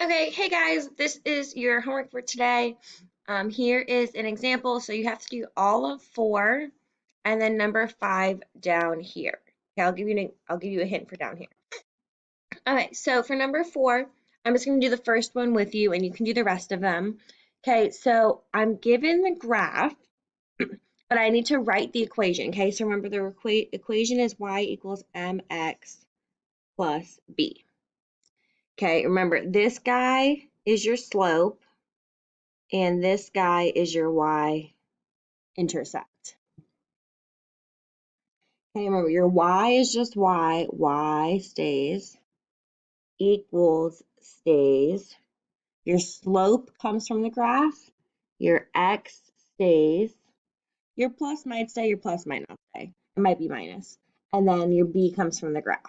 Okay, hey guys, this is your homework for today. Here is an example. So you have to do all of 4 and then number 5 down here. Okay, I'll give you a hint for down here. Okay, so for number 4, I'm just going to do the first one with you and you can do the rest of them. Okay, so I'm given the graph, but I need to write the equation. Okay, so remember the equation is y equals mx plus b. Okay, remember this guy is your slope and this guy is your y-intercept. Okay, remember your y is just y stays, equals stays. Your slope comes from the graph, your x stays, your plus might stay, your plus might not stay. It might be minus. And then your b comes from the graph.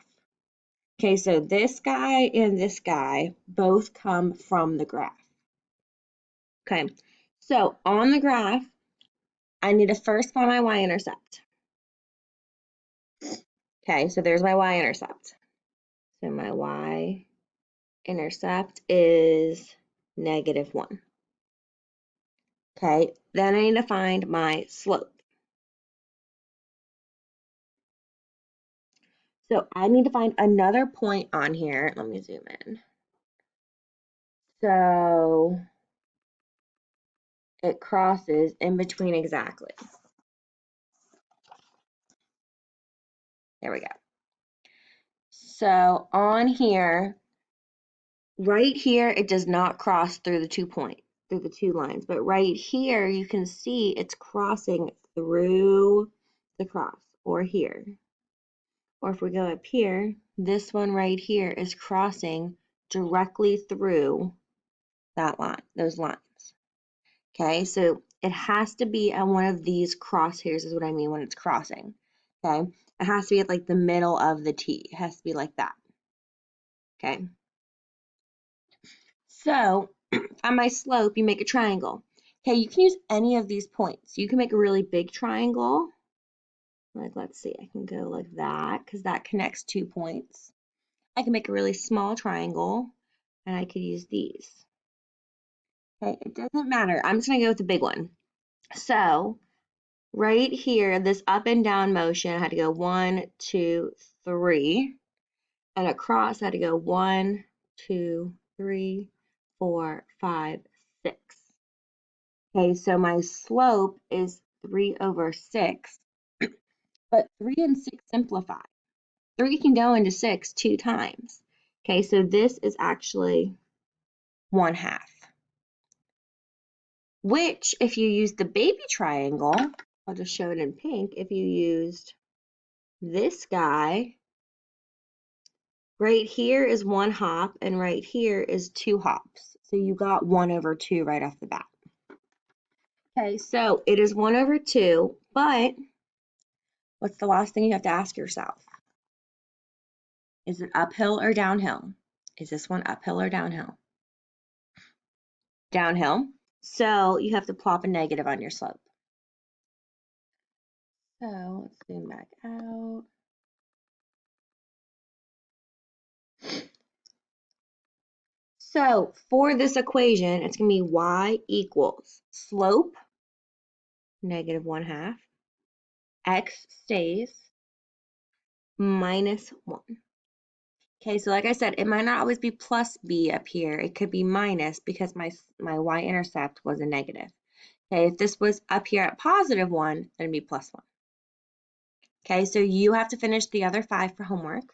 Okay, so this guy and this guy both come from the graph. Okay, so on the graph, I need to first find my y-intercept. Okay, so there's my y-intercept. So my y-intercept is -1. Okay, then I need to find my slope. So I need to find another point on here. Let me zoom in. So it crosses in between exactly. There we go. So on here, right here, it does not cross through the 2 lines, but right here you can see it's crossing through the cross, or here. Or if we go up here, this one right here is crossing directly through that line, those lines. Okay, so it has to be on one of these crosshairs is what I mean when it's crossing. Okay, it has to be at like the middle of the T. It has to be like that. Okay. So on my slope, you make a triangle. Okay, you can use any of these points. You can make a really big triangle. Like, let's see, I can go like that because that connects 2 points. I can make a really small triangle and I could use these. Okay, it doesn't matter. I'm just gonna go with the big one. So right here, this up and down motion, I had to go 1, 2, 3. And across, I had to go 1, 2, 3, 4, 5, 6. Okay, so my slope is 3/6, but 3 and 6 simplify. 3 can go into 6 2 times. Okay, so this is actually 1/2. Which, if you use the baby triangle, I'll just show it in pink. If you used this guy, right here is 1 hop, and right here is 2 hops. So you got 1/2 right off the bat. Okay, so it is 1/2, but what's the last thing you have to ask yourself? Is it uphill or downhill? Is this one uphill or downhill? Downhill. So you have to plop a negative on your slope. So let's zoom back out. So for this equation, it's going to be y equals slope, -1/2, x stays, -1. Okay, so like I said, it might not always be plus b up here. It could be minus because my y-intercept was a negative. Okay, if this was up here at +1, then it'd be +1. Okay, so you have to finish the other 5 for homework.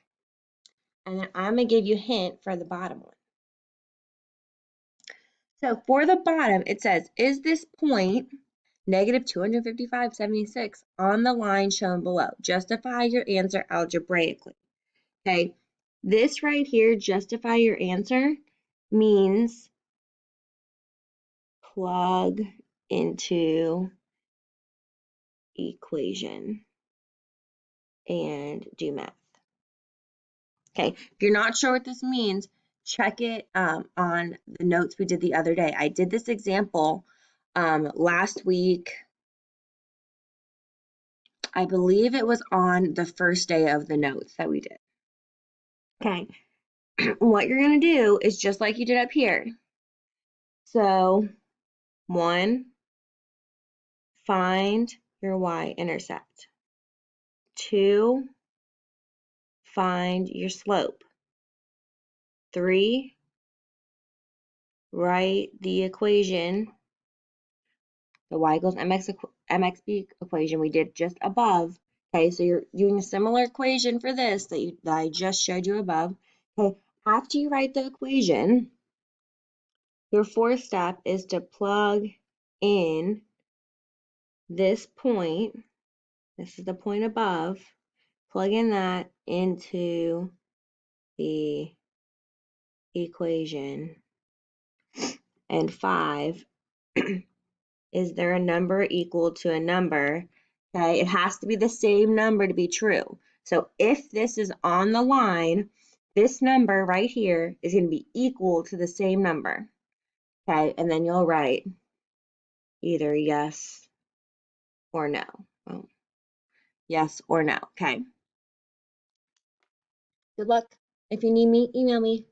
And then I'm going to give you a hint for the bottom one. So for the bottom, it says, is this point -255.76 on the line shown below? Justify your answer algebraically. Okay, this right here, justify your answer, means plug into equation and do math. Okay, if you're not sure what this means, check it on the notes we did the other day. I did this example last week. I believe it was on the first day of the notes that we did. Okay, what you're going to do is just like you did up here. So 1, find your y-intercept. 2, find your slope. 3, write the equation, the y equals mxb equation we did just above. Okay, so you're doing a similar equation for this that I just showed you above. Okay, after you write the equation, your fourth step is to plug in this point. This is the point above. Plug in that into the equation. And 5, is there a number equal to a number? Okay, it has to be the same number to be true. So if this is on the line, this number right here is going to be equal to the same number. Okay, and then you'll write either yes or no. Oh, yes or no. Okay. Good luck. If you need me, email me.